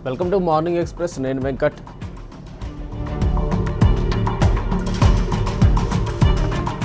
Welcome to morning express. నేను Venkat.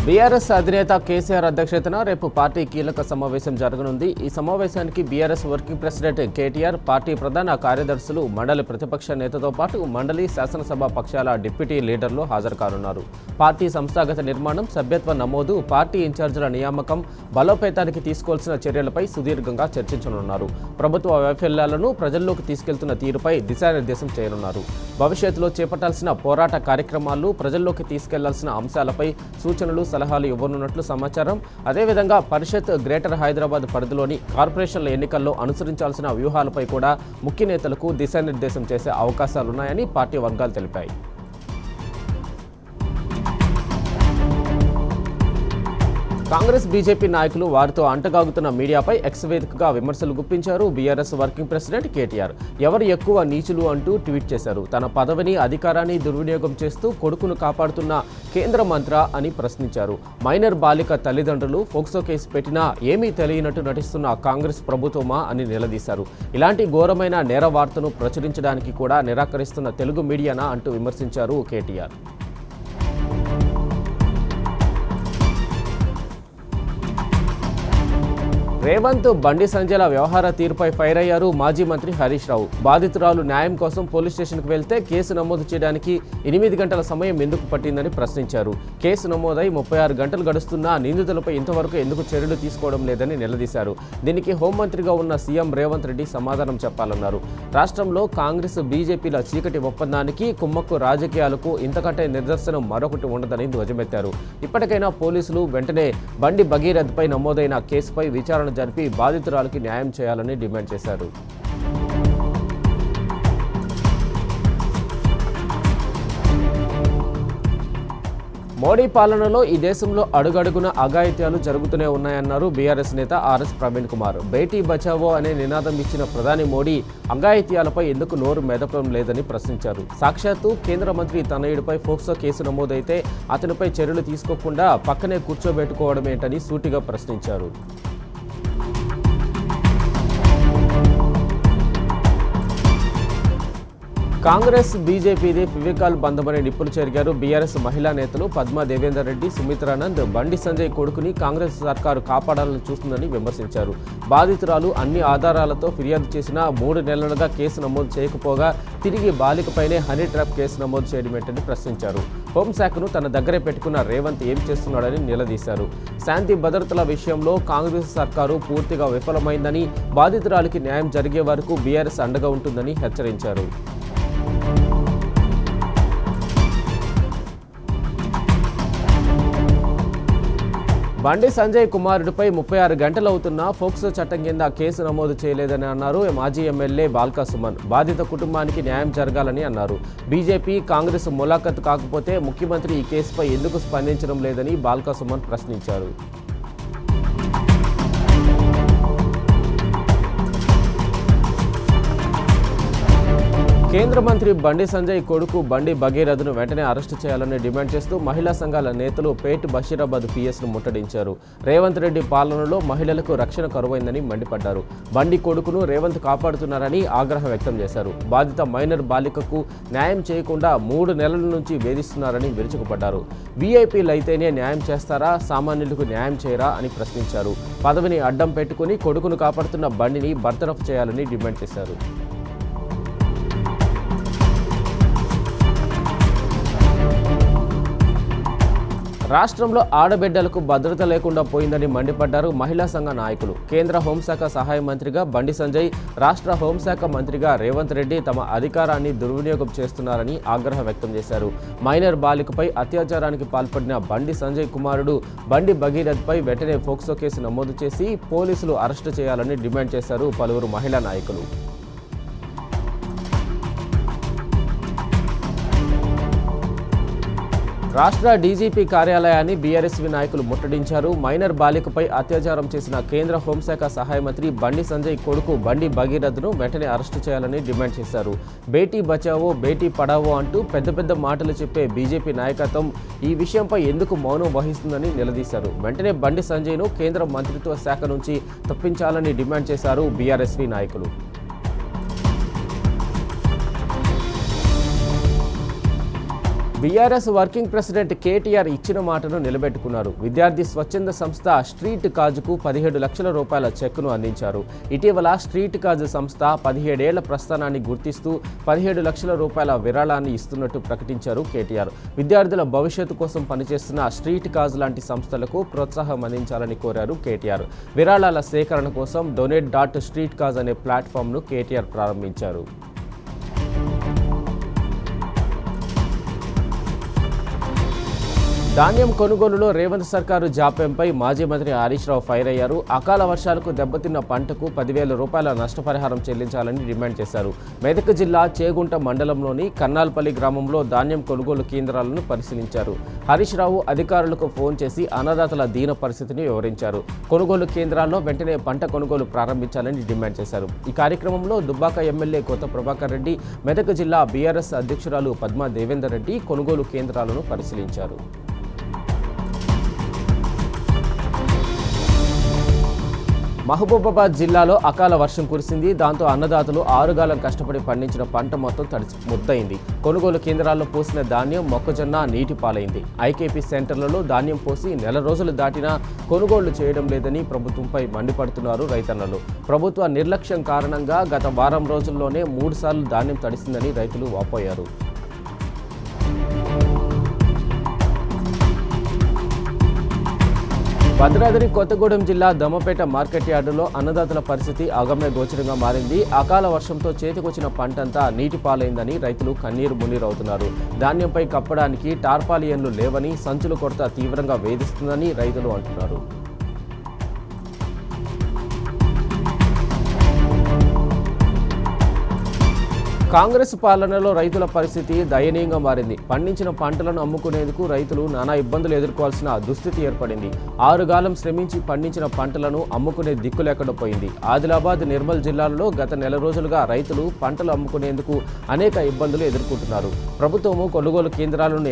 BRS అధినేత కేసీఆర్ అధ్యక్షతన రేపు పార్టీ కీలక సమావేశం జరగనుంది. ఈ సమావేశానికి BRS working president KTR, party ప్రధాన కార్యదర్శులు, మండలి ప్రతిపక్ష నేతతో పాటు మండలి, శాసనసభ పక్షాల డిప్యూటీ లీడర్లు హాజరు కానున్నారు. పార్టీ సంస్థాగత నిర్మాణం, సభ్యత్వ నమోదు, పార్టీ ఇన్ఛార్జీల నియామకం, బలోపేతానికి తీసుకోవాల్సిన చర్యలపై సుదీర్ఘంగా చర్చించనున్నారు. ప్రభుత్వ వైఫల్యాలను ప్రజల్లోకి తీసుకెళ్తున్న తీరుపై దిశానిర్దేశం చేయనున్నారు. భవిష్యత్తులో చేపట్టాల్సిన పోరాట కార్యక్రమాలు, ప్రజల్లోకి తీసుకెళ్లాల్సిన అంశాలపై సూచనలు, సలహాలు ఇవ్వనున్నట్లు సమాచారం. అదేవిధంగా పరిషత్, గ్రేటర్ హైదరాబాద్ పరిధిలోని కార్పొరేషన్ల ఎన్నికల్లో అనుసరించాల్సిన వ్యూహాలపై కూడా ముఖ్య నేతలకు దిశానిర్దేశం చేసే అవకాశాలున్నాయని పార్టీ వర్గాలు తెలిపాయి. కాంగ్రెస్, బీజేపీ నాయకులు వారితో అంటగాగుతున్న మీడియాపై ఎక్స్ వేదికగా విమర్శలు గుప్పించారు బీఆర్ఎస్ వర్కింగ్ ప్రెసిడెంట్ కేటీఆర్. ఎవరు ఎక్కువ నీచులు అంటూ ట్వీట్ చేశారు. తన పదవిని, అధికారాన్ని దుర్వినియోగం చేస్తూ కొడుకును కాపాడుతున్న కేంద్ర మంత్ర అని ప్రశ్నించారు. మైనర్ బాలిక తల్లిదండ్రులు ఫోక్సో కేసు పెట్టినా ఏమీ తెలియనట్టు నటిస్తున్న కాంగ్రెస్ ప్రభుత్వమా అని నిలదీశారు. ఇలాంటి ఘోరమైన నేర వార్తను ప్రచురించడానికి కూడా నిరాకరిస్తున్న తెలుగు మీడియానా అంటూ విమర్శించారు కేటీఆర్. రేవంత్, బండి సంజయ్ల వ్యవహార తీరుపై ఫైర్ అయ్యారు మాజీ మంత్రి హరీష్ రావు. బాధితురాలు న్యాయం కోసం పోలీస్ స్టేషన్కు వెళ్తే కేసు నమోదు చేయడానికి 8 గంటల సమయం ఎందుకు పట్టిందని ప్రశ్నించారు. కేసు నమోదై 36 గంటలు గడుస్తున్నా నిందితులపై ఇంతవరకు ఎందుకు చర్యలు తీసుకోవడం లేదని నిలదీశారు. దీనికి హోంమంత్రిగా ఉన్న సీఎం రేవంత్ రెడ్డి సమాధానం చెప్పాలన్నారు. రాష్ట్రంలో కాంగ్రెస్, బీజేపీల చీకటి ఒప్పందానికి, కుమ్మక్కు రాజకీయాలకు ఇంతకంటే నిదర్శనం మరొకటి ఉండదని ధ్వజమెత్తారు. ఇప్పటికైనా పోలీసులు వెంటనే బండి భగీరథ్పై నమోదైన కేసుపై విచారణ జరిపి బాధితురాలికి న్యాయం చేయాలని డిమాండ్ చేశారు. మోడీ పాలనలో ఈ దేశంలో అడుగడుగున అఘాయిత్యాలు జరుగుతూనే ఉన్నాయన్నారు బీఆర్ఎస్ నేత ఆర్ఎస్ ప్రవీణ్ కుమార్. బేటీ బచావో అనే నినాదం ఇచ్చిన ప్రధాని మోడీ అఘాయిత్యాలపై ఎందుకు నోరు మెదపడం లేదని ప్రశ్నించారు. సాక్షాత్తు కేంద్ర మంత్రి తనయుడిపై ఫోక్సో కేసు నమోదైతే అతనిపై చర్యలు తీసుకోకుండా పక్కనే కూర్చోబెట్టుకోవడమేంటని సూటిగా ప్రశ్నించారు. కాంగ్రెస్, బీజేపీది ఫివికాల్ బంధమని నిప్పులు చెరిగారు బీఆర్ఎస్ మహిళా నేతలు పద్మా దేవేందర్ రెడ్డి, సుమిత్రానంద్. బండి సంజయ్ కొడుకుని కాంగ్రెస్ సర్కారు కాపాడాలని చూస్తుందని విమర్శించారు. బాధితురాలు అన్ని ఆధారాలతో ఫిర్యాదు చేసినా 3 నెలలుగా కేసు నమోదు చేయకపోగా తిరిగి బాలికపైనే హనీ ట్రాప్ కేసు నమోదు చేయడమేంటని ప్రశ్నించారు. హోంశాఖను తన దగ్గరే పెట్టుకున్న రేవంత్ ఏం చేస్తున్నాడని నిలదీశారు. శాంతి భద్రతల విషయంలో కాంగ్రెస్ సర్కారు పూర్తిగా విఫలమైందని, బాధితురాలికి న్యాయం జరిగే వరకు బీఆర్ఎస్ అండగా ఉంటుందని హెచ్చరించారు. బండి సంజయ్ కుమారుడిపై 36 గంటలవుతున్నా ఫోక్సో చట్టం కింద కేసు నమోదు చేయలేదని అన్నారు మాజీ ఎమ్మెల్యే బాల్కా సుమన్. బాధిత కుటుంబానికి న్యాయం జరగాలని అన్నారు. బీజేపీ, కాంగ్రెస్ ములాఖత్ కాకపోతే ముఖ్యమంత్రి ఈ కేసుపై ఎందుకు స్పందించడం లేదని బాల్కా సుమన్ ప్రశ్నించారు. కేంద్ర మంత్రి బండి సంజయ్ కొడుకు బండి భగీరథ్ను వెంటనే అరెస్టు చేయాలని డిమాండ్ చేస్తూ మహిళా సంఘాల నేతలు పేట్ బషీరాబాద్ పిఎస్ను ముట్టడించారు. రేవంత్ రెడ్డి పాలనలో మహిళలకు రక్షణ కరువైందని మండిపడ్డారు. బండి కొడుకును రేవంత్ కాపాడుతున్నారని ఆగ్రహం వ్యక్తం చేశారు. బాధిత మైనర్ బాలికకు న్యాయం చేయకుండా 3 నెలల నుంచి వేధిస్తున్నారని విరుచుకుపడ్డారు. వీఐపీలు అయితేనే న్యాయం చేస్తారా, సామాన్యులకు న్యాయం చేయరా అని ప్రశ్నించారు. పదవిని అడ్డం పెట్టుకుని కొడుకును కాపాడుతున్న బండిని బర్తరఫ్ చేయాలని డిమాండ్ చేశారు. రాష్ట్రంలో ఆడబిడ్డలకు భద్రత లేకుండా పోయిందని మండిపడ్డారు మహిళా సంఘ నాయకులు. కేంద్ర హోంశాఖ సహాయ మంత్రిగా బండి సంజయ్, రాష్ట్ర హోంశాఖ మంత్రిగా రేవంత్ రెడ్డి తమ అధికారాన్ని దుర్వినియోగం చేస్తున్నారని ఆగ్రహం వ్యక్తం చేశారు. మైనర్ బాలికపై అత్యాచారానికి పాల్పడిన బండి సంజయ్ కుమారుడు బండి భగీరథ్పై వెంటనే ఫోక్సో కేసు నమోదు చేసి పోలీసులు అరెస్టు చేయాలని డిమాండ్ చేశారు పలువురు మహిళా నాయకులు. రాష్ట్ర డీజీపీ కార్యాలయాన్ని బీఆర్ఎస్వి నాయకులు ముట్టడించారు. మైనర్ బాలికపై అత్యాచారం చేసిన కేంద్ర హోంశాఖ సహాయ మంత్రి బండి సంజయ్ కొడుకు బండి భగీరథ్ను వెంటనే అరెస్టు చేయాలని డిమాండ్ చేశారు. బేటీ బచావో, బేటీ పడావో అంటూ పెద్ద మాటలు చెప్పే బీజేపీ నాయకత్వం ఈ విషయంపై ఎందుకు మౌనం వహిస్తుందని నిలదీశారు. వెంటనే బండి సంజయ్ను కేంద్ర మంత్రిత్వ శాఖ నుంచి తప్పించాలని డిమాండ్ చేశారు బీఆర్ఎస్వి నాయకులు. బీఆర్ఎస్ వర్కింగ్ ప్రెసిడెంట్ కేటీఆర్ ఇచ్చిన మాటను నిలబెట్టుకున్నారు. విద్యార్థి స్వచ్ఛంద సంస్థ స్ట్రీట్ కాజుకు 17 లక్షల రూపాయల చెక్కును అందించారు. ఇటీవల స్ట్రీట్ కాజు సంస్థ 17 ఏళ్ల ప్రస్థానాన్ని గుర్తిస్తూ 17 లక్షల రూపాయల విరాళాన్ని ఇస్తున్నట్టు ప్రకటించారు కేటీఆర్. విద్యార్థుల భవిష్యత్తు కోసం పనిచేస్తున్న స్ట్రీట్ కాజు లాంటి సంస్థలకు ప్రోత్సాహం అందించాలని కోరారు కేటీఆర్. విరాళాల సేకరణ కోసం donate.streetcause అనే ప్లాట్ఫామ్ను కేటీఆర్ ప్రారంభించారు. ధాన్యం కొనుగోలులో రేవంత్ సర్కారు జాప్యంపై మాజీ మంత్రి హరీష్ రావు ఫైర్ అయ్యారు. అకాల వర్షాలకు దెబ్బతిన్న పంటకు 10,000 రూపాయల నష్టపరిహారం చెల్లించాలని డిమాండ్ చేశారు. మెదక్ జిల్లా చేగుంట మండలంలోని కన్నాల్పల్లి గ్రామంలో ధాన్యం కొనుగోలు కేంద్రాలను పరిశీలించారు. హరీష్ రావు అధికారులకు ఫోన్ చేసి అన్నదాతల దీన పరిస్థితిని వివరించారు. కొనుగోలు కేంద్రాల్లో వెంటనే పంట కొనుగోలు ప్రారంభించాలని డిమాండ్ చేశారు. ఈ కార్యక్రమంలో దుబ్బాక ఎమ్మెల్యే కొత్త ప్రభాకర్ రెడ్డి, మెదక్ జిల్లా బీఆర్ఎస్ అధ్యక్షురాలు పద్మా దేవేందర్ రెడ్డి కొనుగోలు కేంద్రాలను పరిశీలించారు. మహబూబాబాద్ జిల్లాలో అకాల వర్షం కురిసింది. దాంతో అన్నదాతలు ఆరుగాలం కష్టపడి పండించిన పంట మొత్తం తడిసి ముద్దయింది. కొనుగోలు కేంద్రాల్లో పోసిన ధాన్యం, మొక్కజొన్న నీటి పాలైంది. ఐకేపీ సెంటర్లలో ధాన్యం పోసి నెల రోజులు దాటినా కొనుగోళ్లు చేయడం లేదని ప్రభుత్వంపై మండిపడుతున్నారు రైతన్నలు. ప్రభుత్వ నిర్లక్ష్యం కారణంగా గత వారం రోజుల్లోనే 3 సార్లు ధాన్యం తడిసిందని రైతులు వాపోయారు. భద్రాద్రి కొత్తగూడెం జిల్లా దమ్మపేట మార్కెట్ యార్డులో అన్నదాతల పరిస్థితి అగమ్య గోచరంగా మారింది. అకాల వర్షంతో చేతికొచ్చిన పంటంతా నీటి పాలైందని రైతులు కన్నీరు మున్నీరవుతున్నారు. ధాన్యంపై కప్పడానికి టార్పాలియన్లు లేవని, సంచుల కొరత తీవ్రంగా వేధిస్తుందని రైతులు అంటున్నారు. కాంగ్రెస్ పాలనలో రైతుల పరిస్థితి దయనీయంగా మారింది. పండించిన పంటలను అమ్ముకునేందుకు రైతులు నానా ఇబ్బందులు ఎదుర్కోవాల్సిన దుస్థితి ఏర్పడింది. ఆరుగాలం శ్రమించి పండించిన పంటలను అమ్ముకునే దిక్కు లేకుండా పోయింది. ఆదిలాబాద్, నిర్మల్ జిల్లాలలో గత నెల రోజులుగా రైతులు పంటలు అమ్ముకునేందుకు అనేక ఇబ్బందులు ఎదుర్కొంటున్నారు. ప్రభుత్వము కొనుగోలు కేంద్రాలను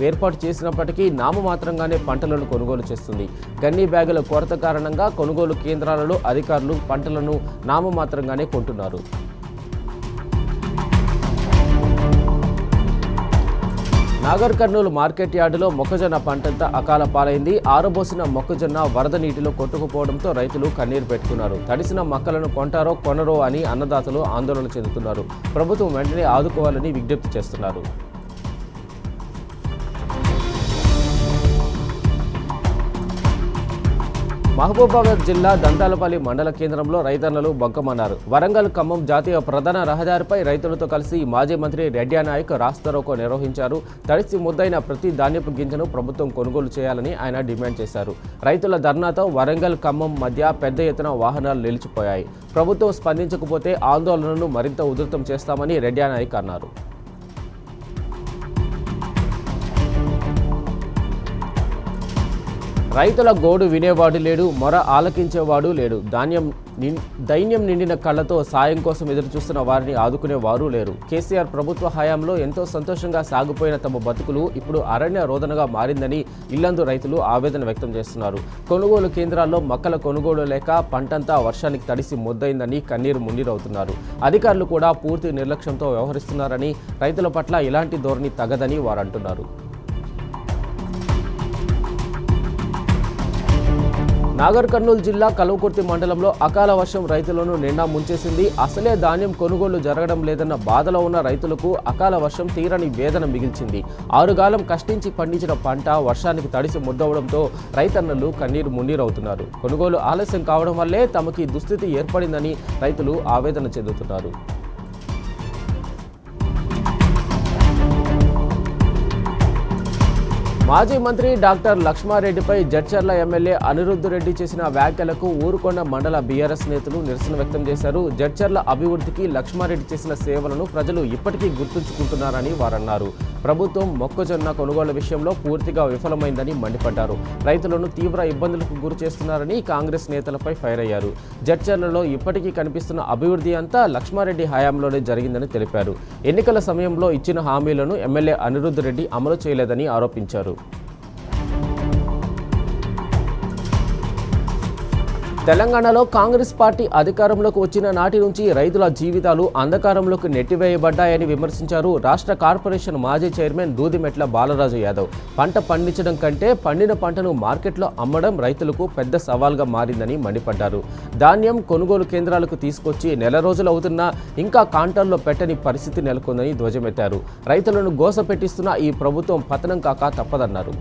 ఏర్పాటు చేసినప్పటికీ నామమాత్రంగానే పంటలను కొనుగోలు చేస్తుంది. గన్నీ బ్యాగుల కొరత కారణంగా కొనుగోలు కేంద్రాలలో అధికారులు పంటలను నామమాత్రంగానే కొంటున్నారు. నాగర్ కర్నూలు మార్కెట్ యార్డులో మొక్కజొన్న పంటంతా అకాల పాలైంది. ఆరబోసిన మొక్కజొన్న వరద నీటిలో కొట్టుకుపోవడంతో రైతులు కన్నీరు పెట్టుకున్నారు. తడిసిన మొక్కలను కొంటారో కొనరో అని అన్నదాతలు ఆందోళన చెందుతున్నారు. ప్రభుత్వం వెంటనే ఆదుకోవాలని విజ్ఞప్తి చేస్తున్నారు. మహబూబాబాద్ జిల్లా దంతాలపల్లి మండల కేంద్రంలో రైతన్నలు బొగ్గమన్నారు. వరంగల్ ఖమ్మం జాతీయ ప్రధాన రహదారిపై రైతులతో కలిసి మాజీ మంత్రి రెడ్డి నాయక్ రాస్తారోకో నిర్వహించారు. తడిసి ముద్దైన ప్రతి ధాన్యపు గింజను ప్రభుత్వం కొనుగోలు చేయాలని ఆయన డిమాండ్ చేశారు. రైతుల ధర్నాతో వరంగల్ ఖమ్మం మధ్య పెద్ద ఎత్తున వాహనాలు నిలిచిపోయాయి. ప్రభుత్వం స్పందించకపోతే ఆందోళనను మరింత ఉధృతం చేస్తామని రెడ్డి నాయక్ అన్నారు. రైతుల గోడు వినేవాడు లేడు, మొర ఆలకించేవాడు లేడు. దైన్యం నిండిన కళ్లతో సాయం కోసం ఎదురుచూస్తున్న వారిని ఆదుకునేవారు లేరు. కేసీఆర్ ప్రభుత్వ హయాంలో ఎంతో సంతోషంగా సాగిపోయిన తమ బతుకులు ఇప్పుడు అరణ్య రోదనగా మారిందని ఇల్లందు రైతులు ఆవేదన వ్యక్తం చేస్తున్నారు. కొనుగోలు కేంద్రాల్లో మొక్కల కొనుగోలు లేక పంటంతా వర్షానికి తడిసి ముద్దయిందని కన్నీరు మున్నీరవుతున్నారు. అధికారులు కూడా పూర్తి నిర్లక్ష్యంతో వ్యవహరిస్తున్నారని, రైతుల పట్ల ఇలాంటి ధోరణి తగదని వారు అంటున్నారు. నాగర్ కర్నూలు జిల్లా కల్వకుర్తి మండలంలో అకాల వర్షం రైతులను నిండా ముంచేసింది. అసలే ధాన్యం కొనుగోలు జరగడం లేదన్న బాధలో ఉన్న రైతులకు అకాల వర్షం తీరని వేదన మిగిల్చింది. ఆరుగాలం కష్టించి పండించిన పంట వర్షానికి తడిసి ముద్దవడంతో రైతన్నలు కన్నీరు మున్నీరవుతున్నారు. కొనుగోలు ఆలస్యం కావడం వల్లే తమకి దుస్థితి ఏర్పడిందని రైతులు ఆవేదన చెందుతున్నారు. మాజీ మంత్రి డాక్టర్ లక్ష్మారెడ్డిపై జడ్చర్ల ఎమ్మెల్యే అనిరుద్ధ్ రెడ్డి చేసిన వ్యాఖ్యలకు ఊరుకొండ మండల బీఆర్ఎస్ నేతలు నిరసన వ్యక్తం చేశారు. జడ్చర్ల అభివృద్ధికి లక్ష్మారెడ్డి చేసిన సేవలను ప్రజలు ఇప్పటికీ గుర్తుంచుకుంటున్నారని వారన్నారు. ప్రభుత్వం మొక్కజొన్న కొనుగోలు విషయంలో పూర్తిగా విఫలమైందని మండిపడ్డారు. రైతులను తీవ్ర ఇబ్బందులకు గురి చేస్తున్నారని కాంగ్రెస్ నేతలపై ఫైర్ అయ్యారు. జడ్చర్లలో ఇప్పటికీ కనిపిస్తున్న అభివృద్ధి అంతా లక్ష్మారెడ్డి హయాంలోనే జరిగిందని తెలిపారు. ఎన్నికల సమయంలో ఇచ్చిన హామీలను ఎమ్మెల్యే అనిరుద్ధ్ రెడ్డి అమలు చేయలేదని ఆరోపించారు. తెలంగాణలో కాంగ్రెస్ పార్టీ అధికారంలోకి వచ్చిన నాటి నుంచి రైతుల జీవితాలు అంధకారంలోకి నెట్టివేయబడ్డాయని విమర్శించారు రాష్ట్ర కార్పొరేషన్ మాజీ చైర్మన్ దూదిమెట్ల బాలరాజు యాదవ్. పంట పండించడం కంటే పండిన పంటను మార్కెట్లో అమ్మడం రైతులకు పెద్ద సవాల్గా మారిందని మండిపడ్డారు. ధాన్యం కొనుగోలు కేంద్రాలకు తీసుకొచ్చి నెల రోజులు అవుతున్నా ఇంకా కాంటర్లో పెట్టని పరిస్థితి నెలకొందని ధ్వజమెత్తారు. రైతులను గోసపెట్టిస్తున్న ఈ ప్రభుత్వం పతనం కాక తప్పదన్నారు.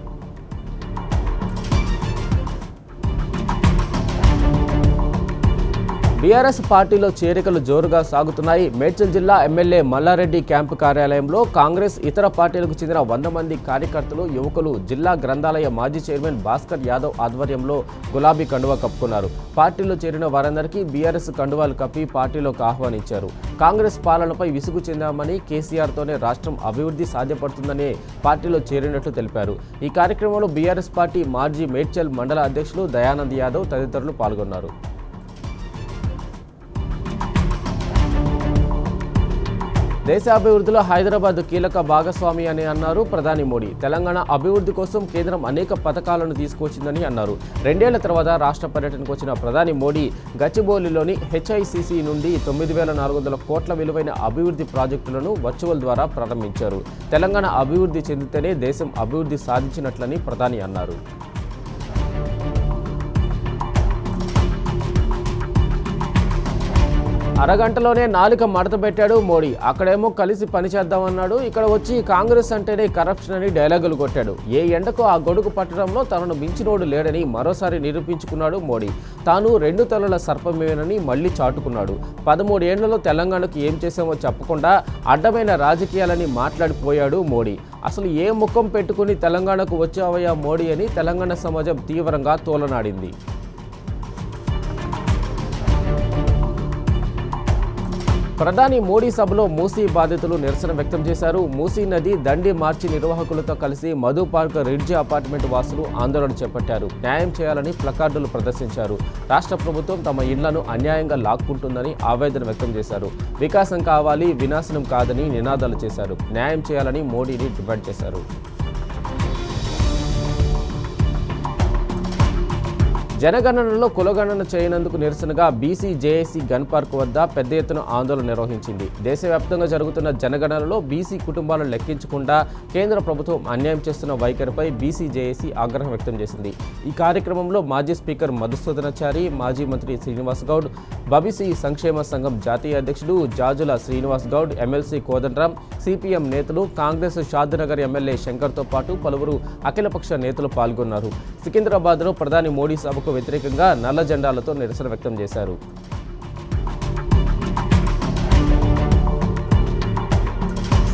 బీఆర్ఎస్ పార్టీలో చేరికలు జోరుగా సాగుతున్నాయి. మేడ్చల్ జిల్లా ఎమ్మెల్యే మల్లారెడ్డి క్యాంపు కార్యాలయంలో కాంగ్రెస్ ఇతర పార్టీలకు చెందిన 100 మంది కార్యకర్తలు, యువకులు జిల్లా గ్రంథాలయ మాజీ చైర్మన్ భాస్కర్ యాదవ్ ఆధ్వర్యంలో గులాబీ కండువా కప్పుకున్నారు. పార్టీలో చేరిన వారందరికీ బీఆర్ఎస్ కండువాలు కప్పి పార్టీలోకి ఆహ్వానించారు. కాంగ్రెస్ పాలనపై విసుగు చెందామని, కేసీఆర్తోనే రాష్ట్రం అభివృద్ధి సాధ్యపడుతుందనే పార్టీలో చేరినట్లు తెలిపారు. ఈ కార్యక్రమంలో బీఆర్ఎస్ పార్టీ మాజీ మేడ్చల్ మండల అధ్యక్షులు దయానంద్ యాదవ్ తదితరులు పాల్గొన్నారు. దేశాభివృద్ధిలో హైదరాబాద్ కీలక భాగస్వామి అని అన్నారు ప్రధాని మోడీ. తెలంగాణ అభివృద్ధి కోసం కేంద్రం అనేక పథకాలను తీసుకొచ్చిందని అన్నారు. 2 ఏళ్ల తర్వాత రాష్ట్ర పర్యటనకు వచ్చిన ప్రధాని మోడీ గచ్చిబౌలిలోని HICC నుండి 9,400 కోట్ల విలువైన అభివృద్ధి ప్రాజెక్టులను వర్చువల్ ద్వారా ప్రారంభించారు. తెలంగాణ అభివృద్ధి చెందితేనే దేశం అభివృద్ధి సాధించినట్లని ప్రధాని అన్నారు. అరగంటలోనే నాలుక మడత పెట్టాడు మోడీ. అక్కడేమో కలిసి పనిచేద్దామన్నాడు, ఇక్కడ వచ్చి కాంగ్రెస్ అంటేనే కరప్షన్ అని డైలాగులు కొట్టాడు. ఏ ఎండకు ఆ గొడుగు పట్టడంలో తనను మించినోడు లేడని మరోసారి నిరూపించుకున్నాడు మోడీ. తాను 2 తలల సర్పమేనని మళ్లీ చాటుకున్నాడు. 13 ఏళ్లలో తెలంగాణకు ఏం చేశామో చెప్పకుండా అడ్డమైన రాజకీయాలని మాట్లాడిపోయాడు మోడీ. అసలు ఏ ముఖం పెట్టుకుని తెలంగాణకు వచ్చావయ్యా మోడీ అని తెలంగాణ సమాజం తీవ్రంగా తోలనాడింది. ప్రధాని మోడీ సభలో మూసీ బాధితులు నిరసన వ్యక్తం చేశారు. మూసీ నది దండి మార్చి నిర్వాహకులతో కలిసి మధు పార్క్ రిడ్జి అపార్ట్మెంట్ వాసులు ఆందోళన చేపట్టారు. న్యాయం చేయాలని ప్లకార్డులు ప్రదర్శించారు. రాష్ట్ర ప్రభుత్వం తమ ఇళ్లను అన్యాయంగా లాక్కుంటుందని ఆవేదన వ్యక్తం చేశారు. వికాసం కావాలి, వినాశనం కాదని నినాదాలు చేశారు. న్యాయం చేయాలని మోడీని డిమాండ్ చేశారు. జనగణనలో కులగణన చేయనందుకు నిరసనగా బీసీ జేఏసీ గన్ పార్క్ వద్ద పెద్ద ఎత్తున ఆందోళన నిర్వహించింది. దేశవ్యాప్తంగా జరుగుతున్న జనగణనలో బీసీ కుటుంబాలను లెక్కించకుండా కేంద్ర ప్రభుత్వం అన్యాయం చేస్తున్న వైఖరిపై బీసీ జేఏసీ ఆగ్రహం వ్యక్తం చేసింది. ఈ కార్యక్రమంలో మాజీ స్పీకర్ మధుసూదనాచారి, మాజీ మంత్రి శ్రీనివాస్ గౌడ్, బబీసీ సంక్షేమ సంఘం జాతీయ అధ్యక్షుడు జాజుల శ్రీనివాస్ గౌడ్, ఎమ్మెల్సీ కోదండరాం, సిపిఎం నేతలు, కాంగ్రెస్ షాద్నగర్ ఎమ్మెల్యే శంకర్తో పాటు పలువురు అఖిలపక్ష నేతలు పాల్గొన్నారు. సికింద్రాబాద్లో ప్రధాని మోడీ సభకు వ్యతిరేకంగా నల్ల జెండాలతో నిరసన వ్యక్తం చేశారు.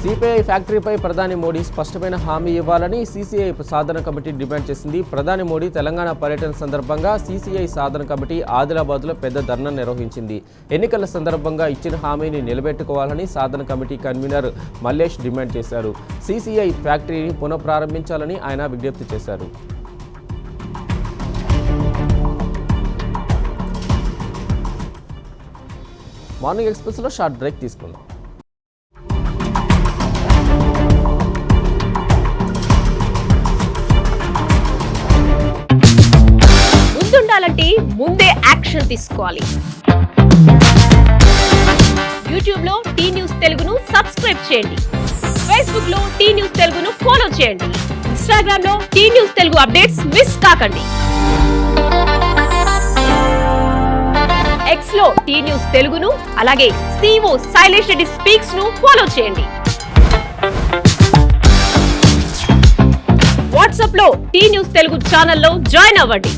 సిపిఐ ఫ్యాక్టరీపై ప్రధాని మోడీ స్పష్టమైన హామీ ఇవ్వాలని సిసిఐ సాధన కమిటీ డిమాండ్ చేసింది. ప్రధాని మోడీ తెలంగాణ పర్యటన సందర్భంగా సిసిఐ సాధన కమిటీ ఆదిలాబాద్లో పెద్ద ధర్నా నిర్వహించింది. ఎన్నికల సందర్భంగా ఇచ్చిన హామీని నిలబెట్టుకోవాలని సాధన కమిటీ కన్వీనర్ మల్లేష్ డిమాండ్ చేశారు. సిసిఐ ఫ్యాక్టరీని పునఃప్రారంభించాలని ఆయన విజ్ఞప్తి చేశారు. మార్నింగ్ ఎక్స్ప్రెస్లో షార్ట్ బ్రేక్ తీసుకుందాం. ముందుండాలంటే ముందే యాక్షన్ తీసుకోవాలి. యూట్యూబ్ లో టీ న్యూస్ తెలుగును సబ్స్క్రైబ్ చేయండి. ఫేస్బుక్ లో టీ న్యూస్ తెలుగును ఫాలో చేయండి. ఇన్స్టాగ్రామ్ లో టీ న్యూస్ తెలుగు అప్డేట్స్ మిస్ కాకండి. ఎక్స్ లో టీ న్యూస్ తెలుగును, అలాగే సిఓ శైలేష్ రెడ్డి స్పీక్స్ ను ఫాలో చేయండి. వాట్సాప్ లో టీ న్యూస్ తెలుగు ఛానల్లో జాయిన్ అవ్వండి.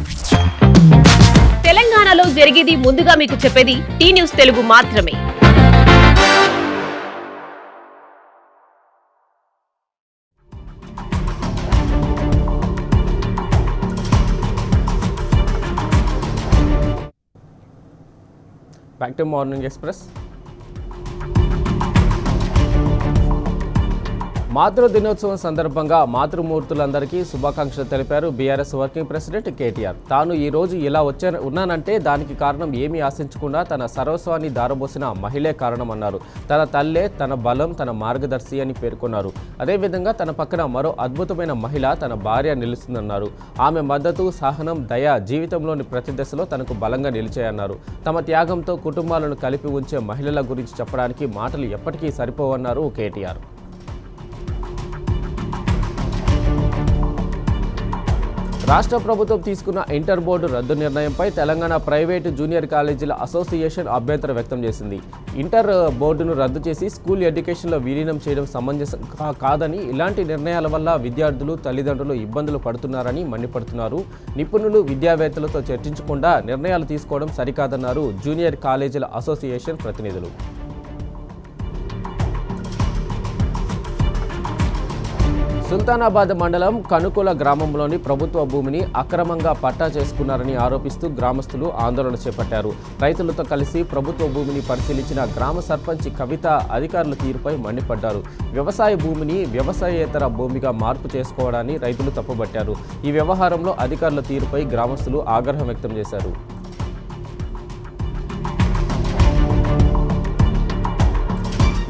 తెలంగాణలో జరిగేది ముందుగా మీకు చెప్పేది టీ న్యూస్ తెలుగు మాత్రమే. Back to morning express. మాతృ దినోత్సవం సందర్భంగా మాతృమూర్తులందరికీ శుభాకాంక్షలు తెలిపారు బీఆర్ఎస్ వర్కింగ్ ప్రెసిడెంట్ కేటీఆర్. తాను ఈ రోజు ఇలా ఉన్నానంటే దానికి కారణం ఏమీ ఆశించకుండా తన సర్వస్వాన్ని దారబోసిన మహిళే కారణమన్నారు. తన తల్లే తన బలం, తన మార్గదర్శి అని పేర్కొన్నారు. అదేవిధంగా తన పక్కన మరో అద్భుతమైన మహిళ తన భార్య నిలుస్తుందన్నారు. ఆమె మద్దతు, సహనం, దయ జీవితంలోని ప్రతి దశలో తనకు బలంగా నిలిచాయన్నారు. తమ త్యాగంతో కుటుంబాలను కలిపి ఉంచే మహిళల గురించి చెప్పడానికి మాటలు ఎప్పటికీ సరిపోవన్నారు కేటీఆర్. రాష్ట్ర ప్రభుత్వం తీసుకున్న ఇంటర్ బోర్డు రద్దు నిర్ణయంపై తెలంగాణ ప్రైవేటు జూనియర్ కాలేజీల అసోసియేషన్ అభ్యంతరం వ్యక్తం చేసింది. ఇంటర్ బోర్డును రద్దు చేసి స్కూల్ ఎడ్యుకేషన్లో విలీనం చేయడం సమంజసం కాదని, ఇలాంటి నిర్ణయాల వల్ల విద్యార్థులు, తల్లిదండ్రులు ఇబ్బందులు పడుతున్నారని మండిపడుతున్నారు. నిపుణులు, విద్యావేత్తలతో చర్చించకుండా నిర్ణయాలు తీసుకోవడం సరికాదన్నారు జూనియర్ కాలేజీల అసోసియేషన్ ప్రతినిధులు. సుల్తానాబాద్ మండలం కనుకుల గ్రామంలోని ప్రభుత్వ భూమిని అక్రమంగా పట్టా చేసుకున్నారని ఆరోపిస్తూ గ్రామస్తులు ఆందోళన చేపట్టారు. రైతులతో కలిసి ప్రభుత్వ భూమిని పరిశీలించిన గ్రామ సర్పంచ్ కవిత అధికారుల తీరుపై మండిపడ్డారు. వ్యవసాయ భూమిని వ్యవసాయేతర భూమిగా మార్పు చేసుకోవడాన్ని రైతులు తప్పుబట్టారు. ఈ వ్యవహారంలో అధికారుల తీరుపై గ్రామస్తులు ఆగ్రహం వ్యక్తం చేశారు.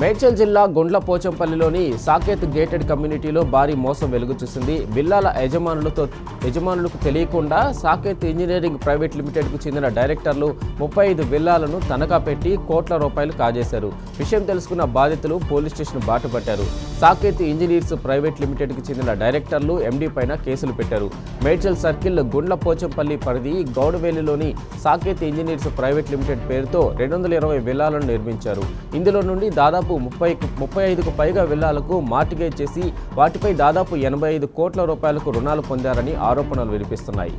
మేడ్చల్ జిల్లా గుండ్లపోచంపల్లిలోని సాకేత్ గేటెడ్ కమ్యూనిటీలో భారీ మోసం వెలుగు చూసింది. బిల్లాల యజమానులకు తెలియకుండా సాకేత్ ఇంజనీరింగ్ ప్రైవేట్ లిమిటెడ్కు చెందిన డైరెక్టర్లు 35 బిల్లాలను తనఖా పెట్టి కోట్ల రూపాయలు కాజేశారు. విషయం తెలుసుకున్న బాధితులు పోలీస్ స్టేషన్ బాటపట్టారు. సాకేత్ ఇంజనీర్స్ ప్రైవేట్ లిమిటెడ్కి చెందిన డైరెక్టర్లు, ఎండీ పైన కేసులు పెట్టారు. మేడ్చల్ సర్కిల్ గుండ్లపోచంపల్లి పరిధి గౌడవేలిలోని సాకేత్ ఇంజనీర్స్ ప్రైవేట్ లిమిటెడ్ పేరుతో 220 విల్లాలను నిర్మించారు. ఇందులో నుండి దాదాపు 35కు పైగా విల్లాలకు మార్టిగేజ్ చేసి వాటిపై దాదాపు 85 కోట్ల రూపాయలకు రుణాలు పొందారని ఆరోపణలు వినిపిస్తున్నాయి.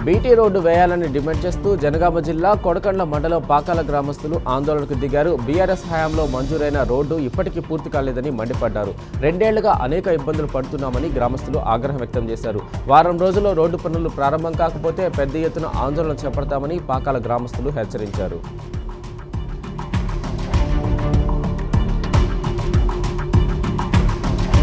బీటీ రోడ్డు వేయాలని డిమాండ్ చేస్తూ జనగామ జిల్లా కొడకండ్ల మండలం పాకాల గ్రామస్తులు ఆందోళనకు దిగారు. బీఆర్ఎస్ హయాంలో మంజూరైన రోడ్డు ఇప్పటికీ పూర్తి కాలేదని మండిపడ్డారు. 2 ఏళ్లుగా అనేక ఇబ్బందులు పడుతున్నామని గ్రామస్తులు ఆగ్రహం వ్యక్తం చేశారు. వారం రోజుల్లో రోడ్డు పనులు ప్రారంభం కాకపోతే పెద్ద ఎత్తున ఆందోళన చేపడతామని పాకాల గ్రామస్తులు హెచ్చరించారు.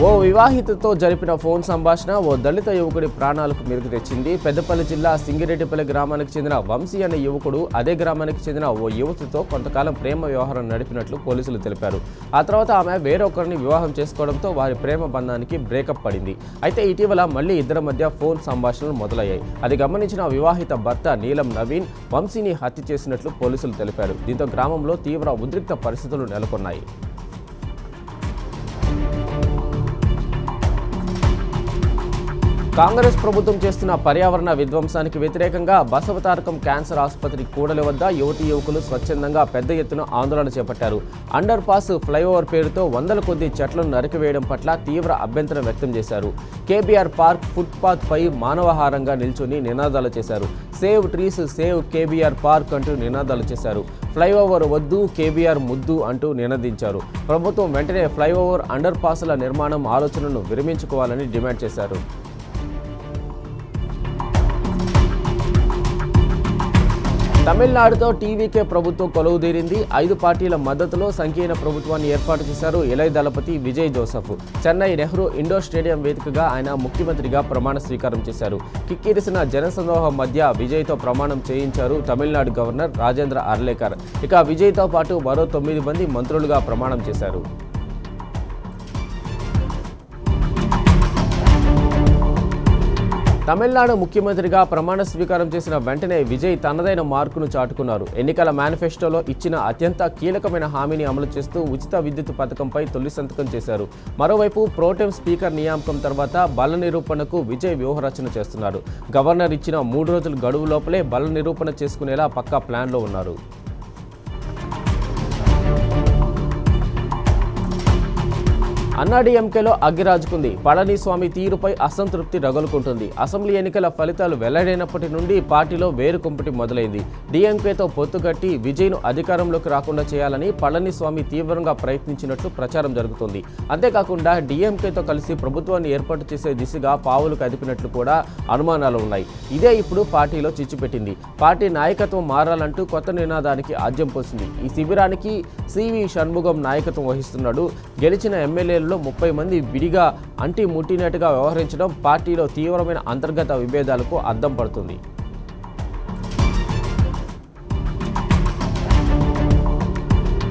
ఓ వివాహితతో జరిపిన ఫోన్ సంభాషణ ఓ దళిత యువకుడి ప్రాణాలకు మెరుగు తెచ్చింది. పెద్దపల్లి జిల్లా సింగిరెడ్డిపల్లి గ్రామానికి చెందిన వంశీ అనే యువకుడు అదే గ్రామానికి చెందిన ఓ యువతితో కొంతకాలం ప్రేమ వ్యవహారం నడిపినట్లు పోలీసులు తెలిపారు. ఆ తర్వాత ఆమె వేరొకరిని వివాహం చేసుకోవడంతో వారి ప్రేమ బంధానికి బ్రేకప్ పడింది. అయితే ఇటీవల మళ్లీ ఇద్దరి మధ్య ఫోన్ సంభాషణలు మొదలయ్యాయి. అది గమనించిన వివాహిత భర్త నీలం నవీన్ వంశీని హత్య చేసినట్లు పోలీసులు తెలిపారు. దీంతో గ్రామంలో తీవ్ర ఉద్రిక్త పరిస్థితులు నెలకొన్నాయి. కాంగ్రెస్ ప్రభుత్వం చేస్తున్న పర్యావరణ విధ్వంసానికి వ్యతిరేకంగా బసవతారకం క్యాన్సర్ ఆసుపత్రి కూడలి వద్ద యువకులు స్వచ్ఛందంగా పెద్ద ఎత్తున ఆందోళన చేపట్టారు. అండర్ పాస్, ఫ్లైఓవర్ పేరుతో 100ల కొద్ది చెట్లను నరికివేయడం పట్ల తీవ్ర అభ్యంతరం వ్యక్తం చేశారు. కేబీఆర్ పార్క్ ఫుట్పాత్ పై మానవహారంగా నిల్చొని నినాదాలు చేశారు. Save trees, save KBR park అంటూ నినాదాలు చేశారు. ఫ్లైఓవర్ వద్దు, కేబీఆర్ ముద్దు అంటూ నినదించారు. ప్రభుత్వం వెంటనే ఫ్లైఓవర్, అండర్ పాస్ల నిర్మాణం ఆలోచనను విరమించుకోవాలని డిమాండ్ చేశారు. తమిళనాడుతో టీవీకే ప్రభుత్వం కొలువుదీరింది. 5 పార్టీల మద్దతులో సంకీర్ణ ప్రభుత్వాన్ని ఏర్పాటు చేశారు ఇళయ దళపతి విజయ్ జోసెఫ్. చెన్నై నెహ్రూ ఇండోర్ స్టేడియం వేదికగా ఆయన ముఖ్యమంత్రిగా ప్రమాణ స్వీకారం చేశారు. కిక్కిరిసిన జనసమూహం మధ్య విజయ్తో ప్రమాణం చేయించారు తమిళనాడు గవర్నర్ రాజేంద్ర అర్లేకర్. ఇక విజయ్తో పాటు మరో 9 మంది మంత్రులుగా ప్రమాణం చేశారు. తమిళనాడు ముఖ్యమంత్రిగా ప్రమాణ స్వీకారం చేసిన వెంటనే విజయ్ తనదైన మార్కును చాటుకున్నారు. ఎన్నికల మేనిఫెస్టోలో ఇచ్చిన అత్యంత కీలకమైన హామీని అమలు చేస్తూ ఉచిత విద్యుత్ పథకంపై తొలి సంతకం చేశారు. మరోవైపు ప్రోటెం స్పీకర్ నియామకం తర్వాత బల నిరూపణకు విజయ్ వ్యూహరచన చేస్తున్నారు. గవర్నర్ ఇచ్చిన 3 రోజుల గడువు లోపలే బల నిరూపణ చేసుకునేలా పక్కా ప్లాన్లో ఉన్నారు. అన్నాడీఎంకేలో అగ్గిరాజుకుంది. పళనిస్వామి తీరుపై అసంతృప్తి రగులుకుంటుంది. అసెంబ్లీ ఎన్నికల ఫలితాలు వెల్లడైనప్పటి నుండి పార్టీలో వేరుకుంపటి మొదలైంది. డీఎంకేతో పొత్తుగట్టి విజయ్ను అధికారంలోకి రాకుండా చేయాలని పళనిస్వామి తీవ్రంగా ప్రయత్నించినట్లు ప్రచారం జరుగుతుంది. అంతేకాకుండా డీఎంకేతో కలిసి ప్రభుత్వాన్ని ఏర్పాటు చేసే దిశగా పావులు కదిపినట్లు కూడా అనుమానాలు ఉన్నాయి. ఇదే ఇప్పుడు పార్టీలో చిచ్చుపెట్టింది. పార్టీ నాయకత్వం మారాలంటూ కొత్త నినాదానికి ఆజ్యం పోసింది. ఈ శిబిరానికి సివి షణ్ముగం నాయకత్వం వహిస్తున్నాడు. గెలిచిన ఎమ్మెల్యేలలో 30 మంది విడిగా అంటి ముట్టినట్టుగా వ్యవహరించడం పార్టీలో తీవ్రమైన అంతర్గత విభేదాలకు అద్దం పడుతుంది.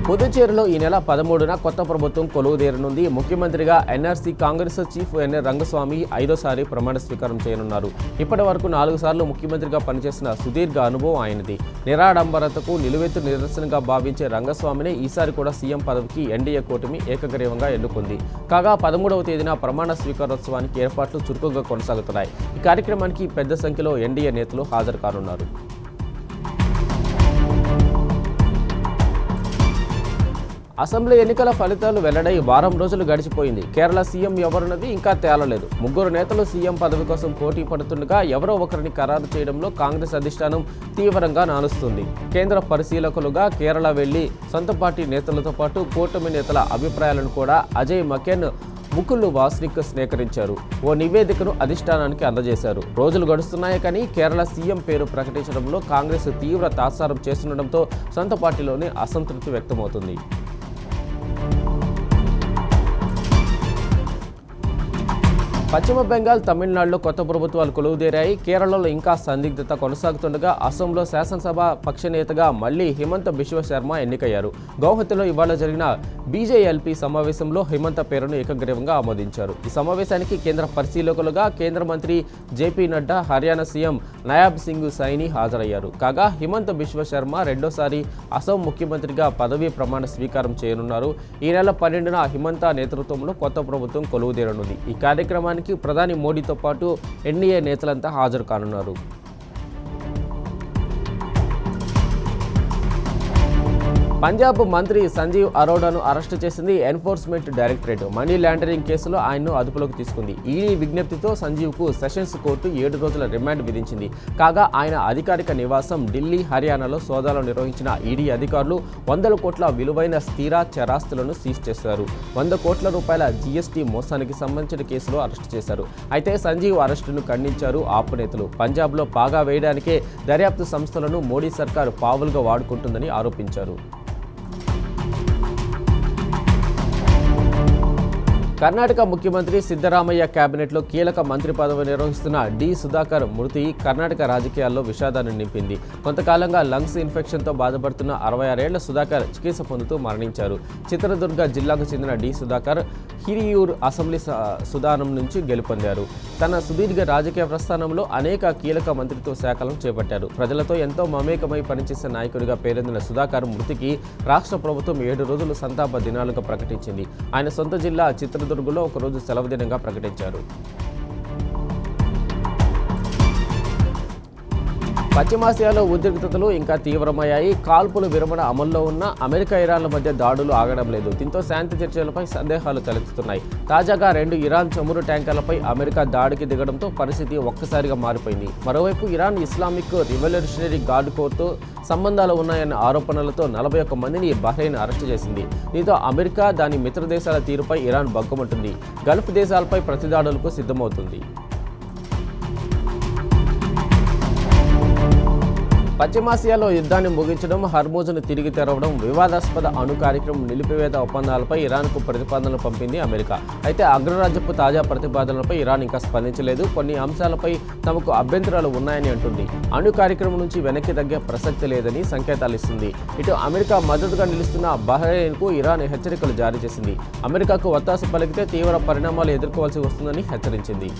పుదుచ్చేరిలో ఈ నెల 13న కొత్త ప్రభుత్వం కొలువుదేరనుంది. ముఖ్యమంత్రిగా NRC Congress chief NN Rangaswamy 5వ ప్రమాణ స్వీకారం చేయనున్నారు. ఇప్పటి వరకు 4 సార్లు ముఖ్యమంత్రిగా పనిచేసిన సుదీర్ఘ అనుభవం ఆయనది. నిరాడంబరతకు నిలువెత్తు నిదర్శనంగా భావించే రంగస్వామిని ఈసారి కూడా సీఎం పదవికి ఎన్డీఏ కూటమి ఏకగ్రీవంగా ఎన్నుకుంది. కాగా 13వ తేదీన ప్రమాణ స్వీకారోత్సవానికి ఏర్పాట్లు చురుకుగా కొనసాగుతున్నాయి. ఈ కార్యక్రమానికి పెద్ద సంఖ్యలో ఎన్డీఏ నేతలు హాజరు కానున్నారు. అసెంబ్లీ ఎన్నికల ఫలితాలు వెల్లడై వారం రోజులు గడిచిపోయింది. కేరళ సీఎం ఎవరన్నది ఇంకా తేలలేదు. 3 నేతలు సీఎం పదవి కోసం పోటీ పడుతుండగా ఎవరో ఒకరిని ఖరారు చేయడంలో కాంగ్రెస్ అధిష్టానం తీవ్రంగా నానుస్తుంది. కేంద్ర పరిశీలకులుగా కేరళ వెళ్లి సొంత పార్టీ నేతలతో పాటు కూటమి నేతల అభిప్రాయాలను కూడా అజయ్ మకెన్, ముకుల్ వాస్నిక్ స్వీకరించారు. ఓ నివేదికను అధిష్టానానికి అందజేశారు. రోజులు గడుస్తున్నాయి కానీ కేరళ సీఎం పేరు ప్రకటించడంలో కాంగ్రెస్ తీవ్ర తాత్సారం చేస్తుండటంతో సొంత పార్టీలోనే అసంతృప్తి వ్యక్తమవుతుంది. పశ్చిమ బెంగాల్, తమిళనాడులో కొత్త ప్రభుత్వాలు కొలువుదేరాయి. కేరళలో ఇంకా సందిగ్ధత కొనసాగుతుండగా అసోంలో శాసనసభ పక్షనేతగా మళ్లీ హిమంత బిశ్వ శర్మ ఎన్నికయ్యారు. గౌహతిలో ఇవాళ జరిగిన బీజేఎల్పీ సమావేశంలో హిమంత పేరును ఏకగ్రీవంగా ఆమోదించారు. ఈ సమావేశానికి కేంద్ర పరిశీలకులుగా కేంద్ర మంత్రి జేపీ నడ్డా, హర్యానా సీఎం నయాబ్ సింగ్ సైని హాజరయ్యారు. కాగా హిమంత బిశ్వ శర్మ రెండోసారి అసోం ముఖ్యమంత్రిగా పదవీ ప్రమాణ స్వీకారం చేయనున్నారు. ఈ నెల 12న హిమంత నేతృత్వంలో కొత్త ప్రభుత్వం కొలువుదేరనుంది. ఈ కార్యక్రమానికి ప్రధాని మోడీతో పాటు ఎన్డీఏ నేతలంతా హాజరు కానున్నారు. పంజాబ్ మంత్రి సంజీవ్ అరోడాను అరెస్టు చేసింది ఎన్ఫోర్స్మెంట్ డైరెక్టరేట్. మనీ లాండరింగ్ కేసులో ఆయన్ను అదుపులోకి తీసుకుంది. ఈడీ విజ్ఞప్తితో సంజీవ్కు సెషన్స్ కోర్టు 7 రోజుల రిమాండ్ విధించింది. కాగా ఆయన అధికారిక నివాసం ఢిల్లీ, హర్యానాలో సోదాలు నిర్వహించిన ఈడీ అధికారులు 100 కోట్ల విలువైన స్థిర చరాస్తులను సీజ్ చేశారు. 100 కోట్ల రూపాయల జీఎస్టీ మోసానికి సంబంధించిన కేసులో అరెస్టు చేశారు. అయితే సంజీవ్ అరెస్టును ఖండించారు ఆప్ నేతలు. పంజాబ్లో పాగా వేయడానికే దర్యాప్తు సంస్థలను మోడీ సర్కారు పావులుగా వాడుకుంటుందని ఆరోపించారు. కర్ణాటక ముఖ్యమంత్రి సిద్ధరామయ్య కేబినెట్లో కీలక మంత్రి పదవి నిర్వహిస్తున్న డి సుధాకర్ మృతి కర్ణాటక రాజకీయాల్లో విషాదాన్ని నింపింది. కొంతకాలంగా లంగ్స్ ఇన్ఫెక్షన్తో బాధపడుతున్న 66 ఏళ్ల సుధాకర్ చికిత్స పొందుతూ మరణించారు. చిత్రదుర్గ జిల్లాకు చెందిన డి సుధాకర్ హిరియూర్ అసెంబ్లీ సుధానం నుంచి గెలుపొందారు. తన సుదీర్ఘ రాజకీయ ప్రస్థానంలో అనేక కీలక మంత్రిత్వ శాఖలను చేపట్టారు. ప్రజలతో ఎంతో మమేకమై పనిచేసే నాయకుడిగా పేరొందిన సుధాకర్ మృతికి రాష్ట్ర ప్రభుత్వం 7 రోజులు సంతాప దినాలుగా ప్రకటించింది. ఆయన సొంత జిల్లా చిత్రదుర్గలో ఒకరోజు సెలవు దినంగా ప్రకటించారు. పశ్చిమాసియాలో ఉద్రిక్తతలు ఇంకా తీవ్రమయ్యాయి. కాల్పుల విరమణ అమల్లో ఉన్న అమెరికా, ఇరాన్ల మధ్య దాడులు ఆగడం లేదు. దీంతో శాంతి చర్చలపై సందేహాలు తలెత్తుతున్నాయి. తాజాగా 2 ఇరాన్ చమురు ట్యాంకర్లపై అమెరికా దాడికి దిగడంతో పరిస్థితి ఒక్కసారిగా మారిపోయింది. మరోవైపు Iran Islamic revolutionary guard corps సంబంధాలు ఉన్నాయన్న ఆరోపణలతో 41 మందిని బహ్రెయిన్ అరెస్టు చేసింది. దీంతో అమెరికా, దాని మిత్ర దేశాల తీరుపై ఇరాన్ బగ్గుమంటుంది. గల్ఫ్ దేశాలపై ప్రతిదాడులకు సిద్ధమవుతుంది. పశ్చిమాసియాలో యుద్ధాన్ని ముగించడం, హర్మూజ్ను తిరిగి తెరవడం, వివాదాస్పద అణు కార్యక్రమం నిలిపివేత ఒప్పందాలపై ఇరాన్కు ప్రతిపాదనలు పంపింది అమెరికా. అయితే అగ్రరాజ్యపు తాజా ప్రతిపాదనలపై ఇరాన్ ఇంకా స్పందించలేదు. కొన్ని అంశాలపై తమకు అభ్యంతరాలు ఉన్నాయని అంటుంది. అణు కార్యక్రమం నుంచి వెనక్కి తగ్గే ప్రసక్తి లేదని సంకేతాలు ఇస్తుంది. ఇటు అమెరికా మద్దతుగా నిలుస్తున్న బహ్రెయిన్కు ఇరాన్ హెచ్చరికలు జారీ చేసింది. అమెరికాకు ఒత్తాసు పలికితే తీవ్ర పరిణామాలు ఎదుర్కోవాల్సి వస్తుందని హెచ్చరించింది.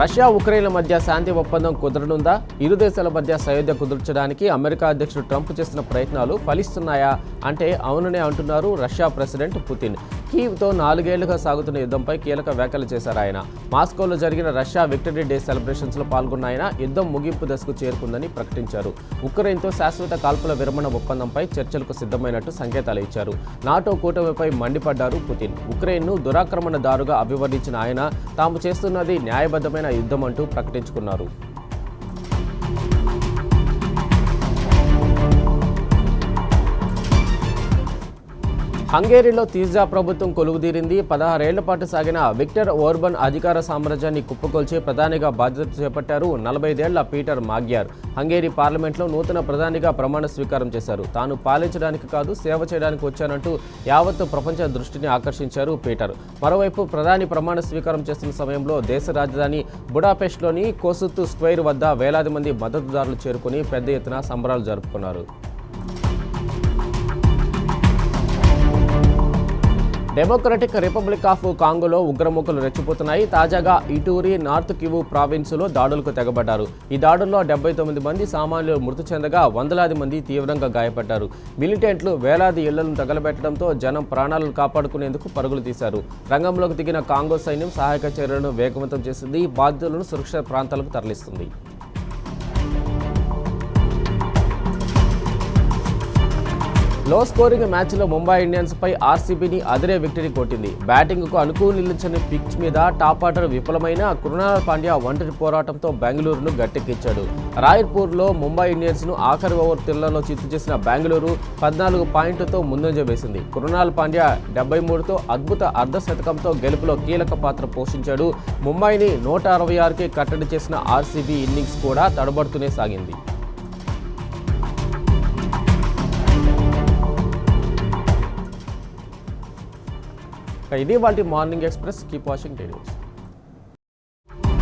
రష్యా, ఉక్రెయిన్ల మధ్య శాంతి ఒప్పందం కుదరనుందా? ఇరు దేశాల మధ్య సయోధ్య కుదుర్చడానికి అమెరికా అధ్యక్షుడు ట్రంప్ చేస్తున్న ప్రయత్నాలు ఫలిస్తున్నాయా అంటే అవుననే అంటున్నారు రష్యా ప్రెసిడెంట్ పుతిన్. కీవ్తో 4 ఏళ్లుగా సాగుతున్న యుద్ధంపై కీలక వ్యాఖ్యలు చేశారు ఆయన. మాస్కోలో జరిగిన రష్యా విక్టరీ డే సెలబ్రేషన్స్లో పాల్గొన్న ఆయన యుద్ధం ముగింపు దశకు చేరుకుందని ప్రకటించారు. ఉక్రెయిన్తో శాశ్వత కాల్పుల విరమణ ఒప్పందంపై చర్చలకు సిద్ధమైనట్టు సంకేతాలు ఇచ్చారు. నాటో కూటమిపై మండిపడ్డారు పుతిన్. ఉక్రెయిన్ను దురాక్రమణదారుగా అభివర్ణించిన ఆయన తాము చేస్తున్నది న్యాయబద్ధమైన యుద్ధం అంటూ ప్రకటించుకున్నారు. హంగేరీలో తీర్జా ప్రభుత్వం కొలువుదీరింది. 16 ఏళ్ల పాటు సాగిన విక్టర్ ఓర్బన్ అధికార సామ్రాజ్యాన్ని కుప్పకొల్చి ప్రధానిగా బాధ్యత చేపట్టారు 45 ఏళ్ల పీటర్ మాగ్యార్. హంగేరీ పార్లమెంట్లో నూతన ప్రధానిగా ప్రమాణ స్వీకారం చేశారు. తాను పాలించడానికి కాదు, సేవ చేయడానికి వచ్చానంటూ యావత్తు ప్రపంచ దృష్టిని ఆకర్షించారు పీటర్. మరోవైపు ప్రధాని ప్రమాణ స్వీకారం చేస్తున్న సమయంలో దేశ రాజధాని బుడాపెస్ట్లోని కోసుత్తు స్క్వేర్ వద్ద వేలాది మంది మద్దతుదారులు చేరుకుని పెద్ద ఎత్తున సంబరాలు జరుపుకున్నారు. డెమోక్రటిక్ రిపబ్లిక్ ఆఫ్ కాంగోలో ఉగ్రముఖలు రెచ్చిపోతున్నాయి. తాజాగా ఇటూరి, నార్త్ కివు ప్రావిన్సులో దాడులకు తెగబడ్డారు. ఈ దాడుల్లో 79 మంది సామాన్యులు మృతి చెందగా వందలాది మంది తీవ్రంగా గాయపడ్డారు. మిలిటెంట్లు వేలాది ఇళ్లను తగలబెట్టడంతో జనం ప్రాణాలను కాపాడుకునేందుకు పరుగులు తీశారు. రంగంలోకి దిగిన కాంగో సైన్యం సహాయక చర్యలను వేగవంతం చేసింది. బాధితులను సురక్షిత ప్రాంతాలకు తరలిస్తుంది. లో స్కోరింగ్ మ్యాచ్లో ముంబై ఇండియన్స్పై ఆర్సీబీని అదిరే విక్టరీ కొట్టింది. బ్యాటింగ్కు అనుకూలించని పిచ్ మీద టాప్ ఆర్డర్ విఫలమైన కృణాల్ పాండ్యా ఒంటరి పోరాటంతో బెంగళూరును గట్టెక్కించాడు. రాయ్పూర్లో ముంబై ఇండియన్స్ను ఆఖరి ఓవర్ తిళ్లలో చిత్తు చేసిన బెంగళూరు 14 పాయింట్లతో ముందంజ వేసింది. కృణాల్ పాండ్యా 73తో అద్భుత అర్ధశతకంతో గెలుపులో కీలక పాత్ర పోషించాడు. ముంబైని 166కి కట్టడి చేసిన ఆర్సీబీ ఇన్నింగ్స్ కూడా తడబడుతూనే సాగింది. ఇది వాటి morning express. Keep watching tea news.